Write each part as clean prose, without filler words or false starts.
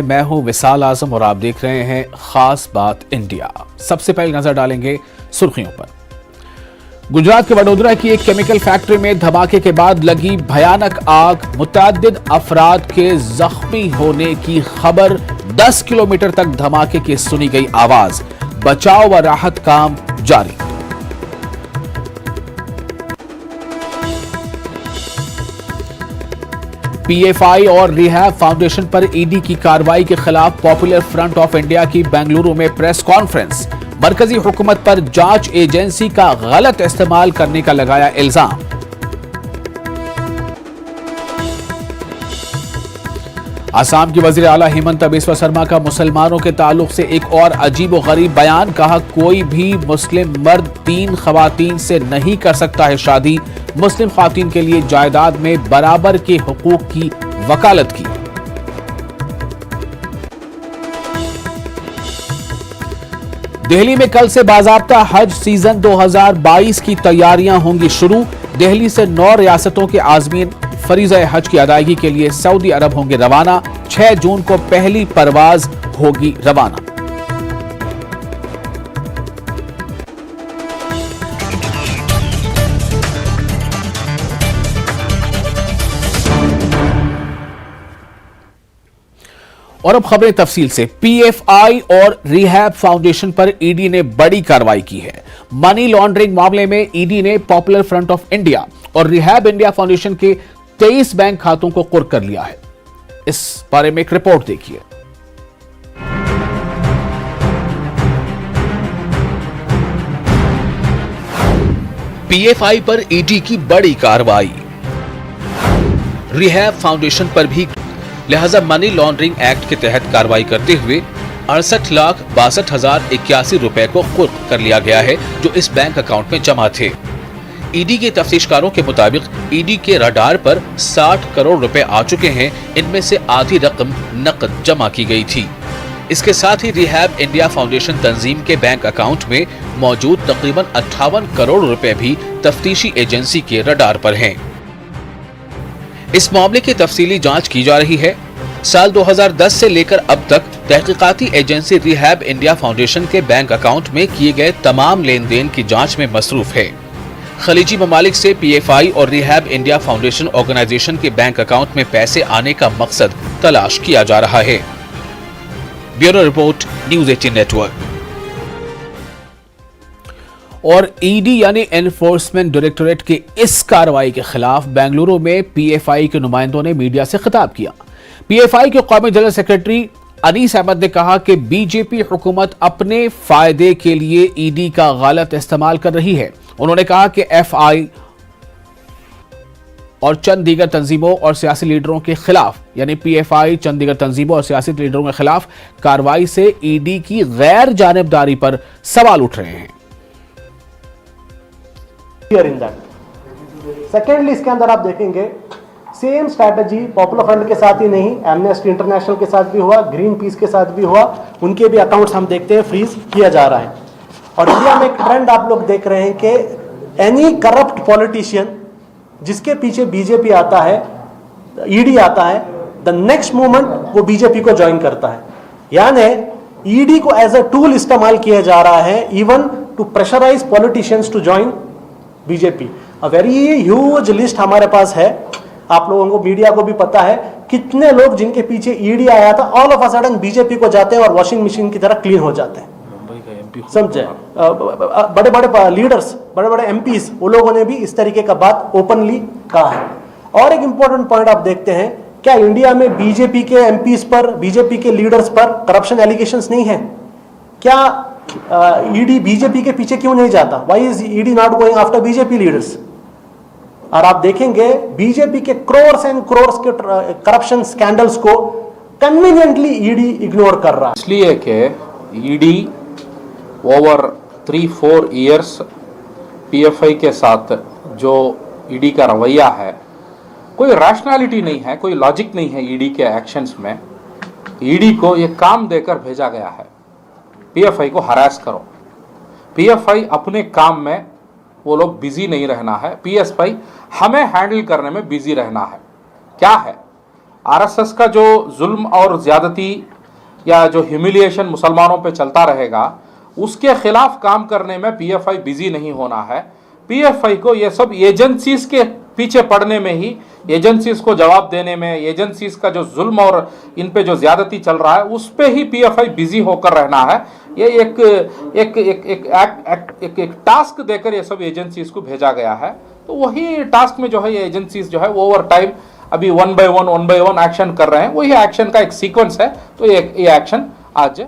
मैं हूं विशाल आजम और आप देख रहे हैं खास बात इंडिया। सबसे पहले नजर डालेंगे सुर्खियों पर। गुजरात के वडोदरा की एक केमिकल फैक्ट्री में धमाके के बाद लगी भयानक आग, मुतअद्दिद अफराद के जख्मी होने की खबर। 10 किलोमीटर तक धमाके की सुनी गई आवाज। बचाव व राहत काम जारी। पीएफआई और रिहैब फाउंडेशन पर ईडी की कार्रवाई के खिलाफ पॉपुलर फ्रंट ऑफ इंडिया की बेंगलुरु में प्रेस कॉन्फ्रेंस। मरकजी हुकूमत पर जांच एजेंसी का गलत इस्तेमाल करने का लगाया इल्जाम। असम की वजीर आला हेमंत बिस्वा शर्मा का मुसलमानों के ताल्लुक से एक और अजीब व गरीब बयान। कहा, कोई भी मुस्लिम मर्द 3 खवातीन से नहीं कर सकता है शादी। मुस्लिम खातीन के लिए जायदाद में बराबर के हुकूक की वकालत की। दिल्ली में कल से बाज़ाब्ता हज सीजन 2022 की तैयारियां होंगी शुरू। दिल्ली से 9 रियासतों के आज़मीन फरीज़ा हज की अदायगी के लिए सऊदी अरब होंगे रवाना। 6 जून को पहली परवाज होगी रवाना। और अब खबरें तफसील से। पीएफआई और रिहैब फाउंडेशन पर ईडी ने बड़ी कार्रवाई की है। मनी लॉन्ड्रिंग मामले में ईडी ने पॉपुलर फ्रंट ऑफ इंडिया और रिहैब इंडिया फाउंडेशन के 23 बैंक खातों को कुर्क कर लिया है। इस बारे में एक रिपोर्ट देखिए। पीएफआई पर ईडी की बड़ी कार्रवाई, रिहैब फाउंडेशन पर भी, लिहाजा मनी लॉन्ड्रिंग एक्ट के तहत कार्रवाई करते हुए 68,62,081 रुपए को कुर्क कर लिया गया है, जो इस बैंक अकाउंट में जमा थे। ईडी के तफ्तीशकारों के मुताबिक ईडी के रडार पर 60 करोड़ रुपए आ चुके हैं। इनमें से आधी रकम नकद जमा की गई थी। इसके साथ ही रिहैब इंडिया फाउंडेशन तंजीम के बैंक अकाउंट में मौजूद तकरीबन 58 करोड़ रुपए भी तफ्तीशी एजेंसी के रडार पर हैं। इस मामले की तफसीली जांच की जा रही है। साल 2010 से लेकर अब तक तहकीकाती एजेंसी रिहैब इंडिया फाउंडेशन के बैंक अकाउंट में किए गए तमाम लेन देन की जांच में मसरूफ है। खलीजी ममालिक से पीएफआई और रिहैब इंडिया फाउंडेशन ऑर्गेनाइजेशन के बैंक अकाउंट में पैसे आने का मकसद तलाश किया जा रहा है। Bureau report, news 18 network. और ईडी यानी एनफोर्समेंट डायरेक्टोरेट की इस कार्रवाई के खिलाफ बेंगलुरु में पीएफआई के नुमाइंदों ने मीडिया से खिताब किया। पीएफआई के कौमी जनरल सेक्रेटरी अनीस अहमद ने कहा कि बीजेपी हुकूमत अपने फायदे के लिए ईडी का गलत इस्तेमाल कर रही है। उन्होंने कहा कि एफआई और चंद दीगर तंजीमों और सियासी लीडरों के खिलाफ, यानी पीएफआई चंद दीगर तंजीमों और सियासी लीडरों के खिलाफ कार्रवाई से ईडी की गैर जानिबदारी पर सवाल उठ रहे हैं। इन दैट सेकेंडली, इसके अंदर आप देखेंगे सेम स्ट्रैटेजी पॉपुलर फ्रंट के साथ ही नहीं, एमनेस्टी इंटरनेशनल के साथ भी हुआ, ग्रीन पीस के साथ भी हुआ। उनके भी अकाउंट्स हम देखते हैं फ्रीज किया जा रहा है। और इंडिया में एक ट्रेंड आप लोग देख रहे हैं कि एनी करप्ट पॉलिटिशियन जिसके पीछे बीजेपी आता है, ईडी आता है, द नेक्स्ट मोमेंट वो बीजेपी को ज्वाइन करता है। यानी ईडी को एज अ टूल इस्तेमाल किया जा रहा है, even to pressurise politicians to join BJP. A very huge list हमारे पास है। आप लोगों को, मीडिया को भी पता है कितने लोग जिनके पीछे ईडी आया था, all of a sudden BJP को जाते हैं और वॉशिंग मशीन की तरह क्लीन हो जाते हैं। समझे? बड़े बड़े लीडर्स, बड़े बड़े एमपीज, वो लोगों ने भी इस तरीके का बात ओपनली कहा है। और एक इंपॉर्टेंट पॉइंट आप देखते हैं, क्या इंडिया में बीजेपी के एमपीज पर, बीजेपी के लीडर्स पर करप्शन एलिगेशंस नहीं है? क्या ईडी बीजेपी के पीछे क्यों नहीं जाता? Why is ED not going after BJP leaders? और आप देखेंगे बीजेपी के क्रोर्स एंड क्रोर्स के करप्शन स्कैंडल्स को कन्वीनियंटली ईडी इग्नोर कर रहा है। इसलिए कि ईडी ओवर 3-4 ईयर्स पीएफआई के साथ जो ईडी का रवैया है, कोई रैशनैलिटी नहीं है, कोई लॉजिक नहीं है ईडी के एक्शंस में। ईडी को ये काम देकर भेजा गया है, पीएफआई को हरास करो। पीएफआई अपने काम में वो लोग बिजी नहीं रहना है, पीएफआई हमें हैंडल करने में बिजी रहना है। क्या है? आरएसएस का जो जुल्म और ज्यादती या जो ह्यूमिलिएशन मुसलमानों पे चलता रहेगा, उसके खिलाफ काम करने में पीएफआई बिजी नहीं होना है। पीएफआई को ये सब एजेंसीज के पीछे पड़ने में ही, एजेंसीज को जवाब देने में, एजेंसीज का जो जुल्म और इन पे जो ज्यादती चल रहा है उस पे ही पीएफआई बिजी होकर रहना है। ये एक टास्क देकर ये सब एजेंसीज को भेजा गया है। तो वही टास्क में जो है ये एजेंसीज जो है वो ओवर टाइम अभी वन बाय वन एक्शन कर रहे हैं। वही एक्शन का एक सीक्वेंस है। तो ये एक्शन आज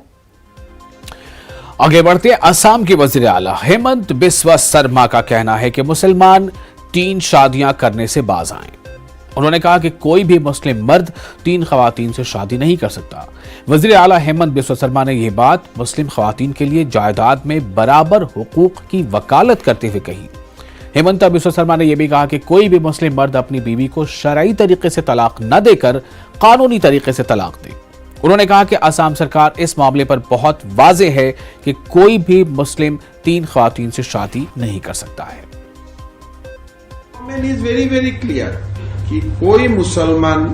आगे बढ़ते असम के वजीर आला हेमंत बिस्वा शर्मा का कहना है कि मुसलमान 3 शादियां करने से बाज आए। उन्होंने कहा कि कोई भी मुस्लिम मर्द 3 खवातीन से शादी नहीं कर सकता। वजीर आला हेमंत बिस्वा शर्मा ने यह बात मुस्लिम खवातीन के लिए जायदाद में बराबर हुकूक की वकालत करते हुए कही। हेमंत बिस्वा शर्मा ने यह भी कहा कि कोई भी मुस्लिम मर्द अपनी बीवी को शरई तरीके से तलाक न देकर कानूनी तरीके से तलाक दे। उन्होंने कहा कि असम सरकार इस मामले पर बहुत वाज़ेह है कि कोई भी मुस्लिम 3 खवातीन से शादी नहीं कर सकता है। इज वेरी वेरी क्लियर कि कोई मुसलमान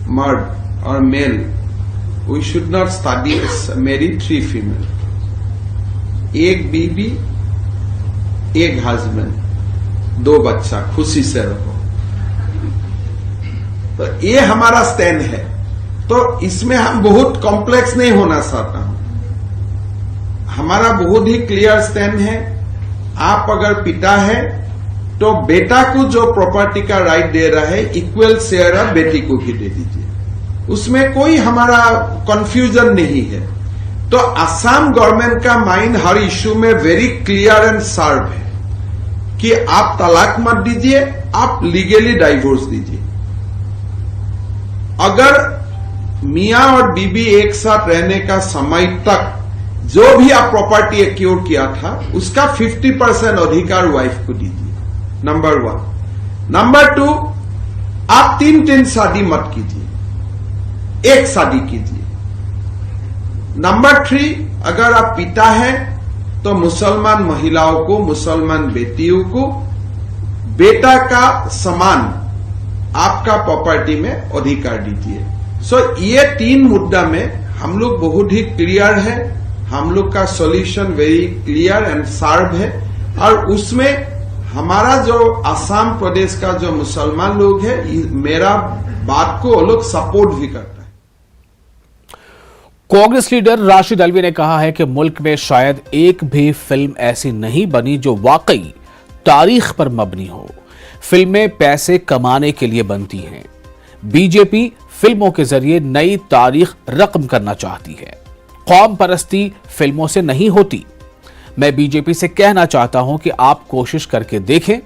मर्द और male we should not study marry 3 female, एक बीबी, एक हस्बैंड, 2 बच्चा, खुशी से रहो। तो ये हमारा स्टैंड है। तो इसमें हम बहुत कॉम्प्लेक्स नहीं होना चाहता हूं। हमारा बहुत ही क्लियर स्टैंड है। आप अगर पिता है तो बेटा को जो प्रॉपर्टी का राइट दे रहा है इक्वल शेयर आप बेटी को भी दे दीजिए। उसमें कोई हमारा कंफ्यूजन नहीं है। तो असम गवर्नमेंट का माइंड हर इश्यू में वेरी क्लियर एंड शार्प है कि आप तलाक मत दीजिए, आप लीगली डाइवोर्स दीजिए। अगर मियां और बीबी एक साथ रहने का समय तक जो भी आप प्रॉपर्टी एक्योर किया था उसका 50% अधिकार वाइफ को दीजिए। नंबर 1। नंबर 2, आप 3 शादी मत कीजिए, एक शादी कीजिए। नंबर 3, अगर आप पिता हैं तो मुसलमान महिलाओं को, मुसलमान बेटियों को बेटा का समान आपका प्रॉपर्टी में अधिकार दीजिए। सो ये 3 मुद्दा में हम लोग बहुत ही क्लियर है। हम लोग का solution very clear and sharp है। और उसमें हमारा जो असम प्रदेश का जो मुसलमान लोग है, मेरा बात को वो लोग सपोर्ट भी करता है। कांग्रेस लीडर राशिद अल्वी ने कहा है कि मुल्क में शायद एक भी फिल्म ऐसी नहीं बनी जो वाकई तारीख पर मबनी हो। फिल्में पैसे कमाने के लिए बनती हैं। बीजेपी फिल्मों के जरिए नई तारीख रकम करना चाहती है। कौम परस्ती फिल्मों से नहीं होती। मैं बीजेपी से कहना चाहता हूं कि आप कोशिश करके देखें,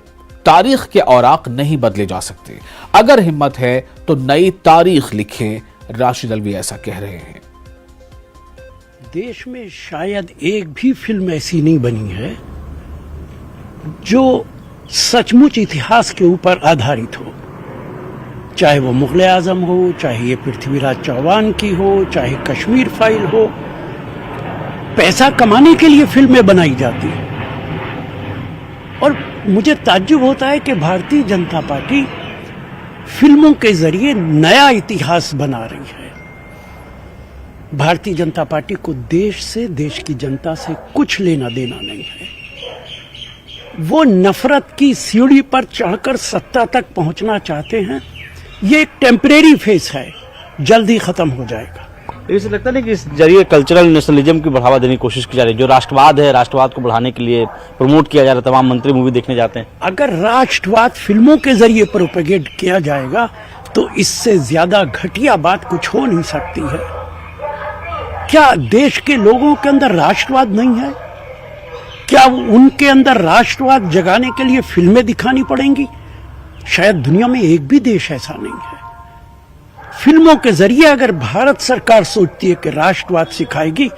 तारीख के औराक नहीं बदले जा सकते। अगर हिम्मत है तो नई तारीख लिखें। राशिद अल्वी ऐसा कह रहे हैं। देश में शायद एक भी फिल्म ऐसी नहीं बनी है जो सचमुच इतिहास के ऊपर आधारित हो। चाहे वो मुगल आजम हो, चाहे ये पृथ्वीराज चौहान की हो, चाहे कश्मीर फाइल हो। पैसा कमाने के लिए फिल्में बनाई जाती हैं। और मुझे ताज्जुब होता है कि भारतीय जनता पार्टी फिल्मों के जरिए नया इतिहास बना रही है। भारतीय जनता पार्टी को देश से, देश की जनता से कुछ लेना देना नहीं है। वो नफरत की सीढ़ी पर चढ़कर सत्ता तक पहुंचना चाहते हैं। ये एक टेम्परेरी फेस है, जल्दी खत्म हो जाएगा। इसे लगता नहीं कि इस जरिए कल्चरल नेशनलिज्म की बढ़ावा देने की कोशिश की जा रही है। जो राष्ट्रवाद है, राष्ट्रवाद को बढ़ाने के लिए प्रमोट किया जा रहा है। तमाम मंत्री मूवी देखने जाते हैं। अगर राष्ट्रवाद फिल्मों के जरिए प्रोपेगेट किया जाएगा तो इससे ज्यादा घटिया बात कुछ हो नहीं सकती है। क्या देश के लोगों के अंदर राष्ट्रवाद नहीं है? क्या उनके अंदर राष्ट्रवाद जगाने के लिए फिल्में दिखानी पड़ेंगी? शायद दुनिया में एक भी देश ऐसा नहीं है। फिल्मों के जरिए अगर भारत सरकार सोचती है कि राष्ट्रवाद सिखाएगी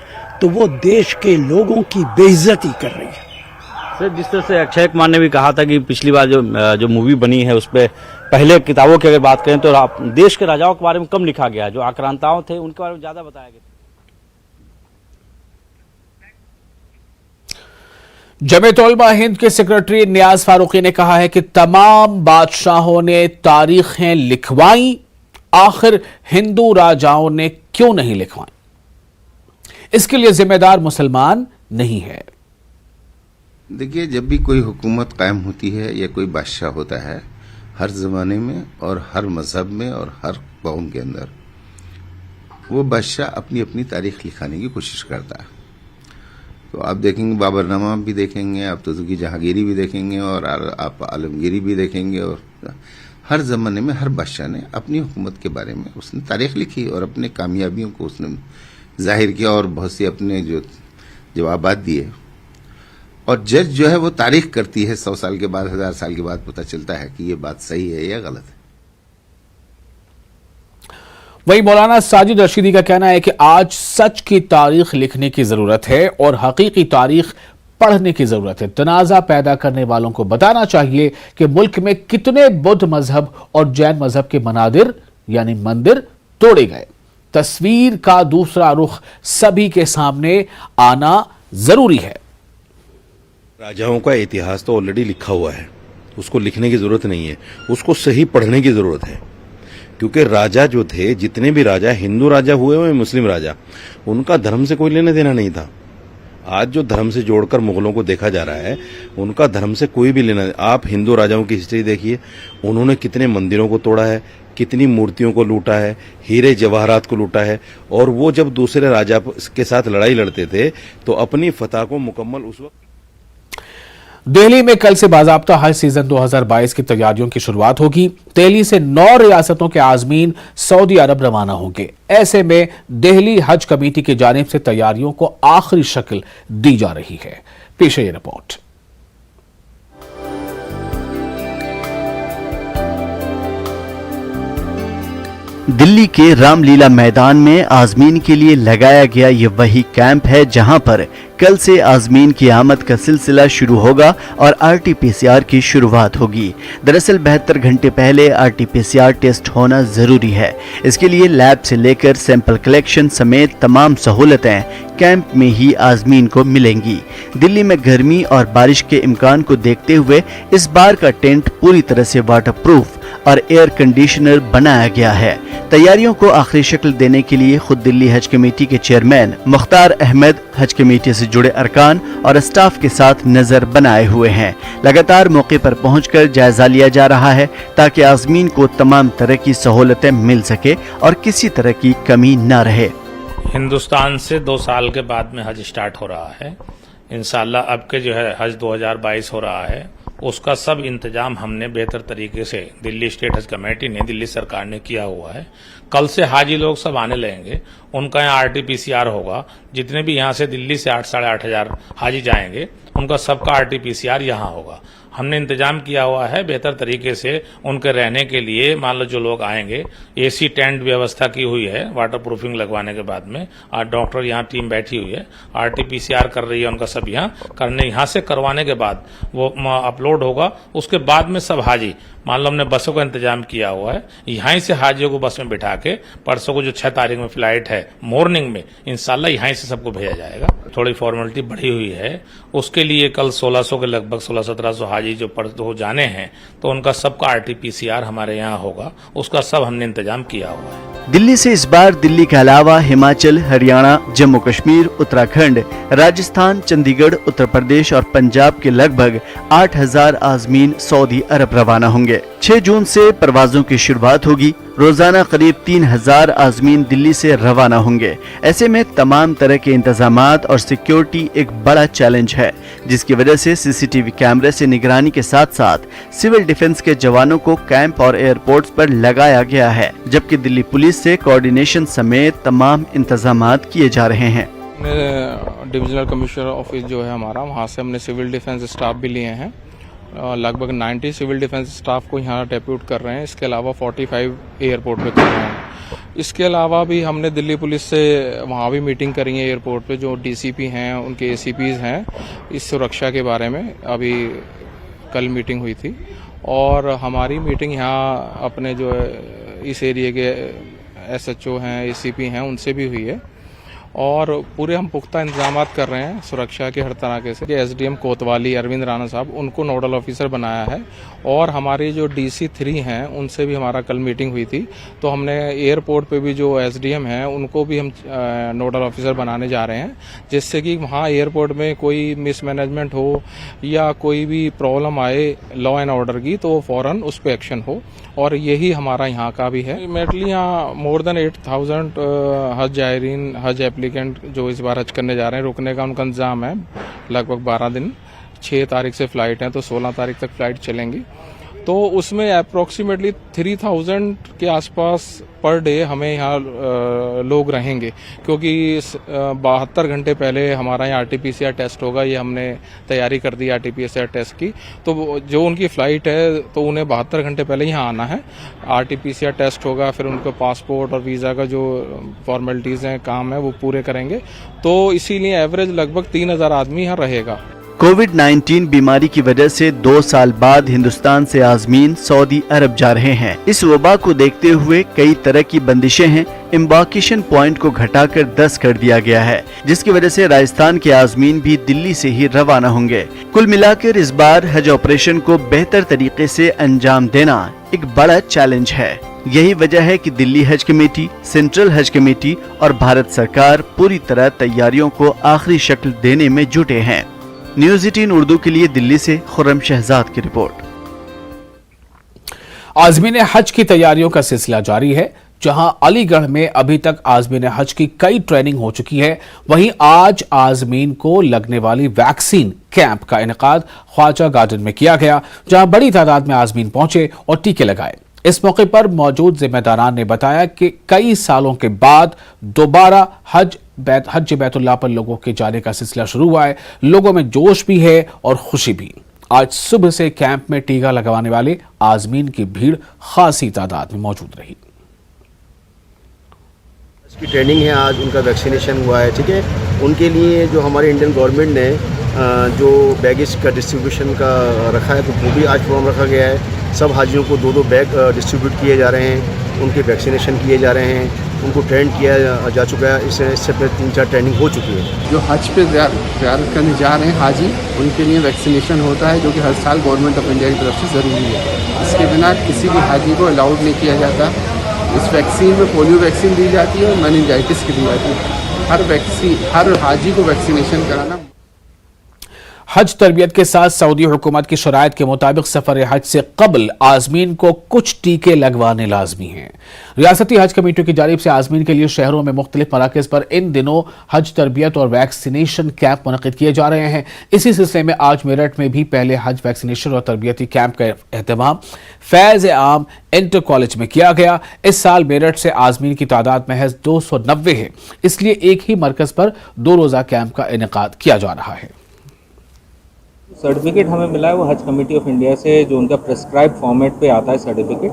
तो वो देश के लोगों की बेइज्जती कर रही है। सर, जिस तरह से अक्षय कुमार ने भी कहा था कि पिछली बार जो मूवी बनी है उस पर पहले किताबों की अगर बात करें तो देश के राजाओं के बारे में कम लिखा गया, जो आक्रांताओं थे उनके बारे में ज्यादा बताया गया। जमीयत उलमा हिंद के सेक्रेटरी नियाज फारूकी ने कहा है कि तमाम बादशाहों ने तारीखें लिखवाई आखिर हिंदू राजाओं ने क्यों नहीं लिखवाए? इसके लिए जिम्मेदार मुसलमान नहीं है। देखिए, जब भी कोई हुकूमत कायम होती है या कोई बादशाह होता है, हर जमाने में और हर मजहब में और हर कौम के अंदर वो बादशाह अपनी अपनी तारीख लिखाने की कोशिश करता है। तो आप देखेंगे बाबरनामा भी देखेंगे, आप तो की जहांगीरी भी देखेंगे और आप आलमगीरी भी देखेंगे, और हर जमाने में हर बादशाह ने अपनी हुकूमत के बारे में उसने तारीख लिखी और अपने कामयाबियों को उसने जाहिर किया और बहुत सी अपने जो जवाबात दिए। और जज जो है वो तारीख करती है, 100 साल के बाद, 1000 साल के बाद पता चलता है कि ये बात सही है या गलत है। वहीं मौलाना साजिद रशीदी का कहना है कि आज सच की तारीख लिखने की जरूरत है और हकीकी तारीख पढ़ने की जरूरत है। तनाजा पैदा करने वालों को बताना चाहिए कि मुल्क में कितने बुद्ध मजहब और जैन मजहब के मनादिर यानी मंदिर तोड़े गए। तस्वीर का दूसरा रुख सभी के सामने आना जरूरी है। राजाओं का इतिहास तो ऑलरेडी लिखा हुआ है, उसको लिखने की जरूरत नहीं है, उसको सही पढ़ने की जरूरत है। क्योंकि राजा जो थे, जितने भी राजा, हिंदू राजा हुए हुए मुस्लिम राजा, उनका धर्म से कोई लेना देना नहीं था। आज जो धर्म से जोड़कर मुगलों को देखा जा रहा है, उनका धर्म से कोई भी लेना। आप हिंदू राजाओं की हिस्ट्री देखिए, उन्होंने कितने मंदिरों को तोड़ा है, कितनी मूर्तियों को लूटा है, हीरे जवाहरात को लूटा है। और वो जब दूसरे राजा के साथ लड़ाई लड़ते थे तो अपनी फतह को मुकम्मल उस वक्त। दिल्ली में कल से बाज़ाब्ता हज सीजन 2022 की तैयारियों की शुरुआत होगी। दिल्ली से 9 रियासतों के आज़मीन सऊदी अरब रवाना होंगे। ऐसे में दिल्ली हज कमेटी की जानिब से तैयारियों को आखिरी शक्ल दी जा रही है। पेश है ये रिपोर्ट। दिल्ली के रामलीला मैदान में आज़मीन के लिए लगाया गया ये वही कैंप है जहां पर कल से आज़मीन की आमद का सिलसिला शुरू होगा और RT-PCR की शुरुआत होगी। दरअसल 72 घंटे पहले RT-PCR टेस्ट होना जरूरी है। इसके लिए लैब से लेकर सैंपल कलेक्शन समेत तमाम सहूलतें कैंप में ही आज़मीन को मिलेंगी। दिल्ली में गर्मी और बारिश के इम्कान को देखते हुए इस बार का टेंट पूरी तरह से वाटरप्रूफ और एयर कंडीशनर बनाया गया है। तैयारियों को आखिरी शक्ल देने के लिए खुद दिल्ली हज कमेटी के चेयरमैन मुख्तार अहमद हज कमेटी से जुड़े अरकान और स्टाफ के साथ नजर बनाए हुए हैं। लगातार मौके पर पहुंचकर जायजा लिया जा रहा है ताकि आज़मीन को तमाम तरह की सहूलतें मिल सके और किसी तरह की कमी न रहे। हिंदुस्तान से 2 साल के बाद में हज स्टार्ट हो रहा है। इंशाल्लाह अब के जो है हज 2022 हो रहा है, उसका सब इंतजाम हमने बेहतर तरीके से दिल्ली स्टेट हज कमेटी ने, दिल्ली सरकार ने किया हुआ है। कल से हाजी लोग सब आने लगेंगे, उनका यहाँ RT-PCR होगा। जितने भी यहाँ से दिल्ली से 8 साढ़े 8 हजार हाजी जाएंगे, उनका सबका RT-PCR यहाँ होगा। हमने इंतजाम किया हुआ है बेहतर तरीके से उनके रहने के लिए। मान लो जो लोग आएंगे, AC टेंट व्यवस्था की हुई है वाटर प्रूफिंग लगवाने के बाद में। और डॉक्टर यहाँ टीम बैठी हुई है, RT-PCR कर रही है उनका सब यहाँ से करवाने के बाद वो अपलोड होगा। उसके बाद में सब हाजी, मान लो हमने बसों का इंतजाम किया हुआ है, यहाँ से हाजियों को बस में बिठा के परसों को जो 6 तारीख में फ्लाइट है मॉर्निंग में, इंशाल्लाह यहाँ से सबको भेजा जाएगा। थोड़ी फॉर्मेलिटी बढ़ी हुई है, उसके लिए कल 1600 के लगभग 1600-1700 हाजी जो हो जाने हैं, तो उनका सबका RT-PCR हमारे यहाँ होगा। उसका सब हमने इंतजाम किया हुआ है। दिल्ली से इस बार दिल्ली के अलावा हिमाचल, हरियाणा, जम्मू कश्मीर, उत्तराखंड, राजस्थान, चंडीगढ़, उत्तर प्रदेश और पंजाब के लगभग 8000 आज़मीन सऊदी अरब रवाना होंगे। 6 जून से परवाजों की शुरुआत होगी। रोजाना करीब 3000 आज़मीन दिल्ली से रवाना होंगे। ऐसे में तमाम तरह के इंतजामात और सिक्योरिटी एक बड़ा चैलेंज है, जिसकी वजह से CCTV कैमरे से निगरानी के साथ साथ सिविल डिफेंस के जवानों को कैंप और एयरपोर्ट्स पर लगाया गया है, जबकि दिल्ली पुलिस से कोऑर्डिनेशन समेत तमाम इंतजामात किए जा रहे हैं। डिविजनल कमिश्नर ऑफिस जो है हमारा, वहाँ से हमने सिविल डिफेंस स्टाफ भी लिए हैं। लगभग 90 सिविल डिफेंस स्टाफ को यहाँ डेप्यूट कर रहे हैं। इसके अलावा 45 एयरपोर्ट पे कर रहे हैं। इसके अलावा भी हमने दिल्ली पुलिस से वहाँ भी मीटिंग करी है एयरपोर्ट पे, जो DCP हैं, उनके ACPs हैं, इस सुरक्षा के बारे में अभी कल मीटिंग हुई थी। और हमारी मीटिंग यहाँ अपने जो इस एरिया के SHO हैं, ACP हैं, उनसे भी हुई है। और पूरे हम पुख्ता इंतजाम कर रहे हैं सुरक्षा के हर तरह से। एसडीएम कोतवाली अरविंद राणा साहब उनको नोडल ऑफिसर बनाया है और हमारे जो DC 3 हैं उनसे भी हमारा कल मीटिंग हुई थी, तो हमने एयरपोर्ट पे भी जो एसडीएम हैं उनको भी हम नोडल ऑफिसर बनाने जा रहे हैं, जिससे कि वहाँ एयरपोर्ट में कोई मिसमैनेजमेंट हो या कोई भी प्रॉब्लम आए लॉ एंड ऑर्डर की तो फ़ौरन उस पर एक्शन हो, और यही हमारा यहाँ का भी है। अल्टीमेटली यहाँ मोर देन 8,000 हज जायरीन हज एप्लीकेंट जो इस बार हज करने जा रहे हैं, रुकने का उनका इंतजाम है लगभग 12 दिन। 6 तारीख से फ़्लाइट है तो 16 तारीख तक फ़्लाइट चलेंगी, तो उसमें अप्रोक्सीमेटली 3,000 के आसपास पर डे हमें यहाँ लोग रहेंगे, क्योंकि 72 घंटे पहले हमारा यहाँ RT-PCR टेस्ट होगा। ये हमने तैयारी कर दी RT-PCR टेस्ट की, तो जो उनकी फ़्लाइट है तो उन्हें 72 घंटे पहले यहाँ आना है। RT-PCR टेस्ट होगा, फिर उनको पासपोर्ट और वीज़ा का जो फॉर्मेलिटीज़ हैं काम है वो पूरे करेंगे, तो इसीलिए एवरेज लगभग 3,000 आदमी यहाँ रहेगा। कोविड-19 बीमारी की वजह से 2 साल बाद हिंदुस्तान से आज़मीन सऊदी अरब जा रहे हैं। इस वबा को देखते हुए कई तरह की बंदिशें हैं। एम्बार्केशन पॉइंट को घटाकर 10 कर दिया गया है, जिसकी वजह से राजस्थान के आज़मीन भी दिल्ली से ही रवाना होंगे। कुल मिलाकर इस बार हज ऑपरेशन को बेहतर तरीके से अंजाम देना एक बड़ा चैलेंज है। यही वजह है कि दिल्ली हज कमेटी, सेंट्रल हज कमेटी और भारत सरकार पूरी तरह तैयारियों को आखिरी शक्ल देने में जुटे हैं। न्यूज़ 18 उर्दू के लिए दिल्ली से खुर्रम शहजाद की रिपोर्ट। आज़मीन हज की तैयारियों का सिलसिला जारी है। जहां अलीगढ़ में अभी तक आज़मीन हज की कई ट्रेनिंग हो चुकी है, वहीं आज आज़मीन को लगने वाली वैक्सीन कैंप का इनेकाद ख्वाजा गार्डन में किया गया, जहां बड़ी तादाद में आज़मीन पहुंचे और टीके लगाए। इस मौके पर मौजूद जिम्मेदारान ने बताया कि कई सालों के बाद दोबारा हज बैतुल्लाह पर लोगों के जाने का सिलसिला शुरू हुआ है। लोगों में जोश भी है और खुशी भी। आज सुबह से कैंप में टीका लगवाने वाले आज़मीन की भीड़ खासी तादाद में मौजूद रही। की ट्रेनिंग है, आज उनका वैक्सीनेशन हुआ है। ठीक है, उनके लिए जो हमारे इंडियन गवर्नमेंट ने जो बैगेज का डिस्ट्रीब्यूशन का रखा है, तो वो भी आज प्रोग्राम रखा गया है। सब हाजियों को 2-2 बैग डिस्ट्रीब्यूट किए जा रहे हैं, उनके वैक्सीनेशन किए जा रहे हैं, उनको ट्रेंड किया जा चुका है। इससे पहले 3-4 ट्रेनिंग हो चुकी है। जो हज पे ज़ियारत करने जा रहे हैं हाजी, उनके लिए वैक्सीनेशन होता है, जो कि हर साल गवर्नमेंट ऑफ इंडिया की तरफ से ज़रूरी है। इसके बिना किसी भी हाजी को अलाउड नहीं किया जाता। इस वैक्सीन में पोलियो वैक्सीन दी जाती है और मेनिंजाइटिस की दी जाती है। हर हाजी को वैक्सीनेशन कराना। हज तरबियत के साथ सऊदी हुकूमत की शराइत के मुताबिक सफर हज से कबल आज़मीन को कुछ टीके लगवाने लाजमी हैं। रियासती हज कमेटी की जानिब से आज़मीन के लिए शहरों में मुख्तलिफ मराकज़ पर इन दिनों हज तरबियत और वैक्सीनेशन कैंप मुनक़िद किए जा रहे हैं। इसी सिलसिले में आज मेरठ में भी पहले हज वैक्सीनेशन और तरबियती कैंप का एहतमाम फैज़ आम इंटर कॉलेज में किया गया। इस साल मेरठ से आज़मीन की तादाद महज 290 है, इसलिए एक ही मरकज़ पर 2 रोज़ा कैंप का इनेकाद किया जा रहा है। सर्टिफिकेट हमें मिला है वो हज कमेटी ऑफ इंडिया से, जो उनका प्रेस्क्राइब फॉर्मेट पे आता है सर्टिफिकेट,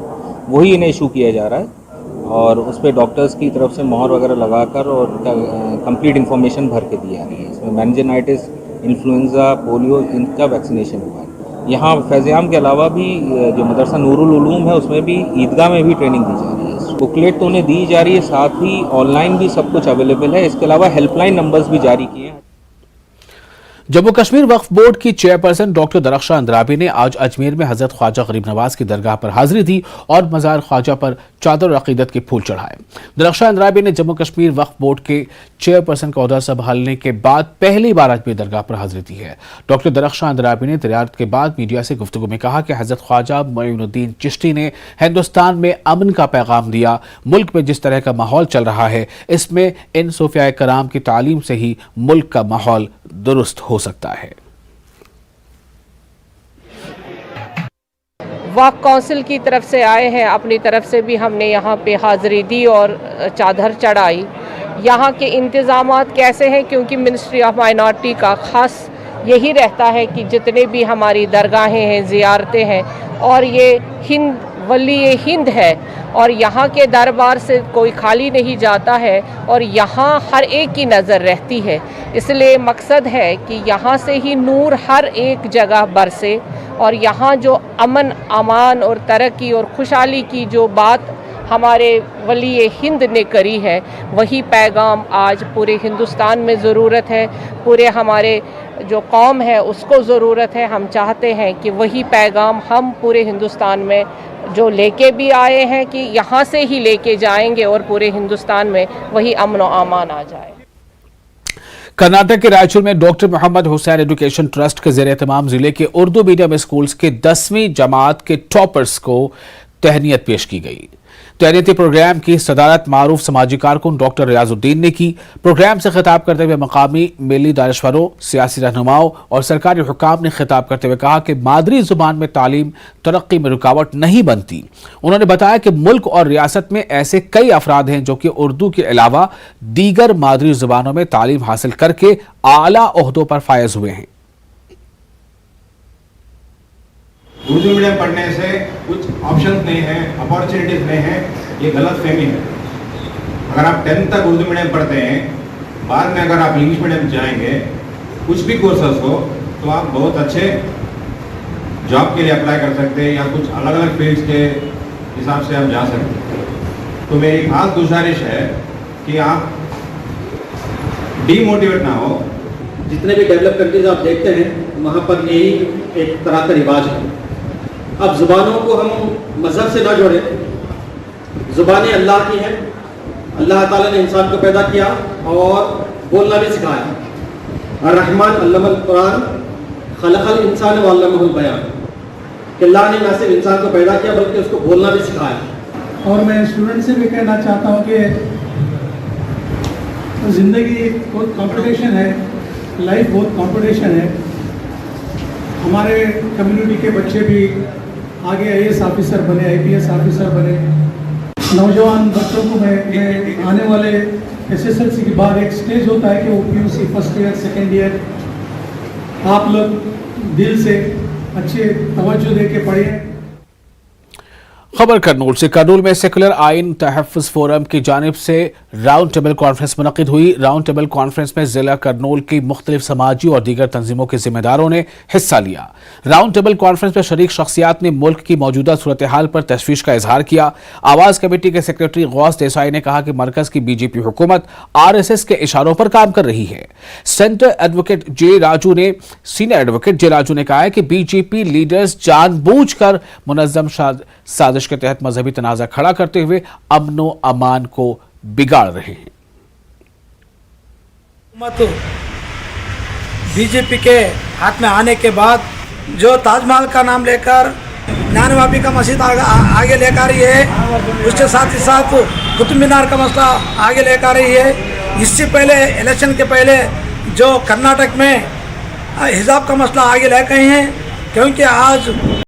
वही इन्हें इशू किया जा रहा है और उस पर डॉक्टर्स की तरफ से मोहर वगैरह लगाकर और कंप्लीट इन्फॉर्मेशन भर के दी जा रही है। इसमें मेनिंजाइटिस, इन्फ्लुएंजा, पोलियो, इनका वैक्सीनेशन हुआ है। यहाँ फैज़-ए-आम के अलावा भी जो मदरसा नूरुल उलूम है उसमें भी ईदगाह में भी ट्रेनिंग दी जा रही है। बुकलेट तो उन्हें दी जा रही है, साथ ही ऑनलाइन भी सब कुछ अवेलेबल है। इसके अलावा हेल्पलाइन नंबर्स भी जारी किए हैं। जम्मू कश्मीर वक्फ बोर्ड की चेयरपर्सन डॉक्टर दरख्शां अंद्राबी ने आज अजमेर में हजरत ख्वाजा गरीब नवाज की दरगाह पर हाजिरी दी और मज़ार ख्वाजा पर चादर और अकीदत के फूल चढ़ाए। दरख्शां अंद्राबी ने जम्मू कश्मीर वक्फ बोर्ड के चेयरपर्सन का ओहदा संभालने के बाद पहली बार अजमेर दरगाह पर हाजिरी दी है। डॉक्टर दरख्शां अंद्राबी ने तिजारत के बाद मीडिया से गुफ्तगू में कहा कि हजरत ख्वाजा मोइनुद्दीन चिश्ती ने हिंदुस्तान में अमन का पैगाम दिया। मुल्क में जिस तरह का माहौल चल रहा है, इसमें इन सूफिया कराम की तालीम से ही मुल्क का माहौल दुरुस्त हो सकता है। वक्फ काउंसिल की तरफ से आए हैं, अपनी तरफ से भी हमने यहाँ पे हाज़िरी दी और चादर चढ़ाई। यहाँ के इंतज़ामात कैसे हैं, क्योंकि मिनिस्ट्री ऑफ माइनॉरिटी का ख़ास यही रहता है कि जितने भी हमारी दरगाहें हैं, ज़ियारतें हैं, और ये हिंद वली हिंद है और यहाँ के दरबार से कोई खाली नहीं जाता है और यहाँ हर एक की नज़र रहती है। इसलिए मकसद है कि यहाँ से ही नूर हर एक जगह बरसे और यहाँ जो अमन, अमान और तरक्की और खुशहाली की जो बात हमारे वली हिंद ने करी है, वही पैगाम आज पूरे हिंदुस्तान में ज़रूरत है, पूरे हमारे जो कौम है उसको ज़रूरत है। हम चाहते हैं कि वही पैगाम हम पूरे हिंदुस्तान में जो लेके भी आए हैं कि यहाँ से ही लेके जाएंगे और पूरे हिंदुस्तान में वही अमन और अमान आ जाए। कर्नाटक के रायचूर में doctor Mohammad Hussain education trust के ज़ेरे एहतमाम जिले के उर्दू मीडियम स्कूल्स के 10वीं जमात के टॉपर्स को तहनीत पेश की गई। तहनीती प्रोग्राम की सदारत मारूफ समाजी कारकुन डॉक्टर रियाजुद्दीन ने की। प्रोग्राम से खिताब करते हुए मकामी मिली दानिशवरों, सियासी रहनुमाओं और सरकारी हुक्काम ने खिताब करते हुए कहा कि मादरी जुबान में तालीम तरक्की में रुकावट नहीं बनती। उन्होंने बताया कि मुल्क और रियासत में ऐसे कई अफराद हैं जो कि उर्दू के अलावा दीगर मादरी जुबानों में तालीम हासिल करके आला ओहदों पर फायज हुए हैं। उर्दू मीडियम पढ़ने से कुछ ऑप्शंस नहीं है, अपॉर्चुनिटीज नहीं है, ये गलत फहमी है। अगर आप 10th तक उर्दू मीडियम पढ़ते हैं, बाद में अगर आप इंग्लिश मीडियम जाएंगे, कुछ भी कोर्सेस हो, तो आप बहुत अच्छे जॉब के लिए अप्लाई कर सकते हैं या कुछ अलग अलग फील्ड्स के हिसाब से आप जा सकते हैं। तो मेरी खास गुजारिश है कि आप डीमोटिवेट ना हो। जितने भी डेवलप कंट्रीज आप देखते हैं, वहाँ पर यही एक तरह का रिवाज है। अब ज़ुबानों को हम मज़हब से ना जोड़ें। ज़ुबानें अल्लाह की हैं, अल्लाह ताला ने इंसान को पैदा किया और बोलना भी सिखाया। अर्रहमान अल्लमल कुरान खलक़ल इंसान व अल्लमहुल बयान, कि अल्लाह ने न सिर्फ इंसान को पैदा किया बल्कि उसको बोलना भी सिखाया। और मैं स्टूडेंट से भी कहना चाहता हूँ कि ज़िंदगी बहुत कंपटीशन है, लाइफ बहुत कंपटीशन है। हमारे कम्युनिटी के बच्चे भी आगे IAS ऑफिसर बने, IPS ऑफिसर बने। नौजवान बच्चों को मैं आने वाले SSLC के बाद एक स्टेज होता है कि वो PUC first year, second year, आप लोग दिल से अच्छे तवज्जो दे के पढ़िए। खबर करनूल से। करनूल में सेकुलर आइन तहफ़्फ़ुज़ फोरम की जानिब से राउंड टेबल कॉन्फ्रेंस मुनक़िद हुई। राउंड टेबल कॉन्फ्रेंस में जिला करनूल की मुख्तलिफ समाजी और दीगर तंजीमों के जिम्मेदारों ने हिस्सा लिया। राउंड टेबल कॉन्फ्रेंस में शरीक शख्सियात ने मुल्क की मौजूदा सूरत हाल पर तशवीश का इजहार किया। आवाज़ कमेटी के सेक्रेटरी गौस देसाई ने कहा कि मरकज़ की BJP हुकूमत RSS के इशारों पर काम कर रही है। सीनियर एडवोकेट जे राजू ने कहा है कि BJP लीडर्स जानबूझकर मुनज़्ज़म साजिश के तहत मजहबी तनाज़ा खड़ा करते हुए अमनो अमान को बिगाड़ रहे हैं। बीजेपी के हाथ में आने के बाद जो ताजमहल का नाम लेकर ज्ञानवापी का मस्जिद आगे लेकर रही है, उसके साथ ही साथ कुतुब मीनार का मसला आगे लेकर रही है। इससे पहले इलेक्शन के पहले जो कर्नाटक में हिजाब का मसला आगे ले गए हैं, क्योंकि आज